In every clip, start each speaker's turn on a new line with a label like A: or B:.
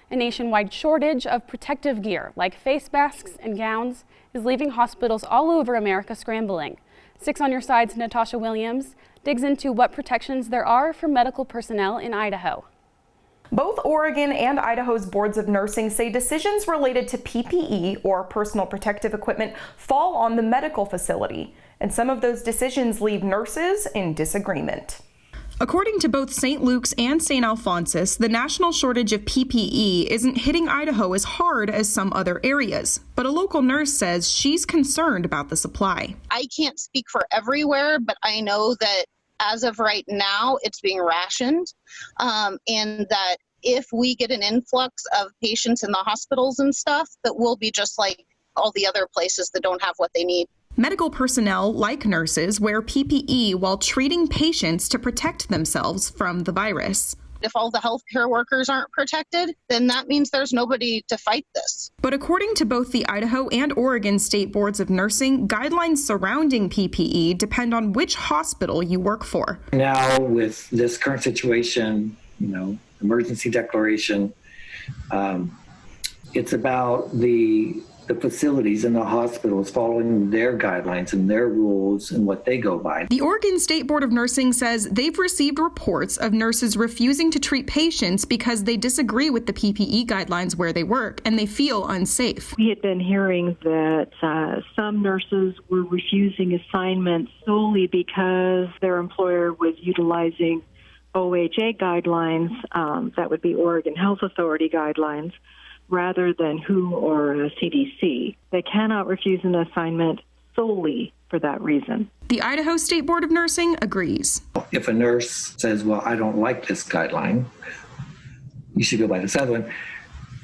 A: A nationwide shortage of protective gear, like face masks and gowns, is leaving hospitals all over America scrambling. 6 on Your Side's Natasha Williams digs into what protections there are for medical personnel in Idaho.
B: Both Oregon and Idaho's boards of nursing say decisions related to PPE, or personal protective equipment, fall on the medical facility. And some of those decisions leave nurses in disagreement.
C: According to both St. Luke's and St. Alphonsus, the national shortage of PPE isn't hitting Idaho as hard as some other areas. But a local nurse says she's concerned about the supply.
D: I can't speak for everywhere, but I know that as of right now, it's being rationed, and that if we get an influx of patients in the hospitals and stuff, that we'll be just like all the other places that don't have what they need.
C: Medical personnel, like nurses, wear PPE while treating patients to protect themselves from the virus.
D: If all the healthcare workers aren't protected, then that means there's nobody to fight this.
C: But according to both the Idaho and Oregon state boards of nursing, guidelines surrounding PPE depend on which hospital you work for.
E: Now, with this current situation, emergency declaration, it's about the facilities and the hospitals following their guidelines and their rules and what they go by.
C: The Oregon State Board of Nursing says they've received reports of nurses refusing to treat patients because they disagree with the PPE guidelines where they work and they feel unsafe.
F: We had been hearing that some nurses were refusing assignments solely because their employer was utilizing OHA guidelines, that would be Oregon Health Authority guidelines, rather than WHO or CDC. They cannot refuse an assignment solely for that reason.
C: The Idaho State Board of Nursing agrees.
E: If a nurse says, well, I don't like this guideline, you should go by this other one,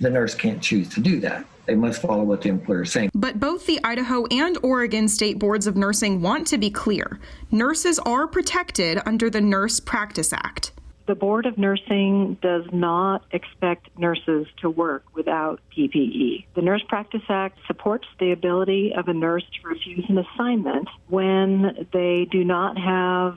E: the nurse can't choose to do that. They must follow what the employer is saying.
C: But both the Idaho and Oregon State Boards of Nursing want to be clear. Nurses are protected under the Nurse Practice Act.
F: The Board of Nursing does not expect nurses to work without PPE. The Nurse Practice Act supports the ability of a nurse to refuse an assignment when they do not have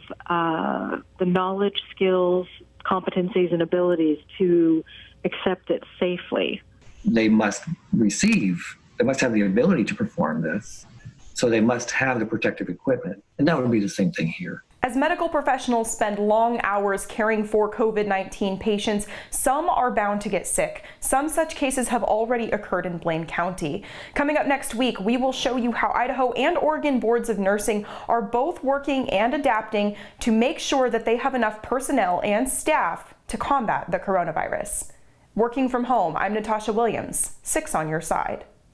F: the knowledge, skills, competencies, and abilities to accept it safely.
E: They must have the ability to perform this, so they must have the protective equipment. And that would be the same thing here.
B: As medical professionals spend long hours caring for COVID-19 patients, some are bound to get sick. Some such cases have already occurred in Blaine County. Coming up next week, we will show you how Idaho and Oregon boards of nursing are both working and adapting to make sure that they have enough personnel and staff to combat the coronavirus. Working from home, I'm Natasha Williams, 6 on Your Side.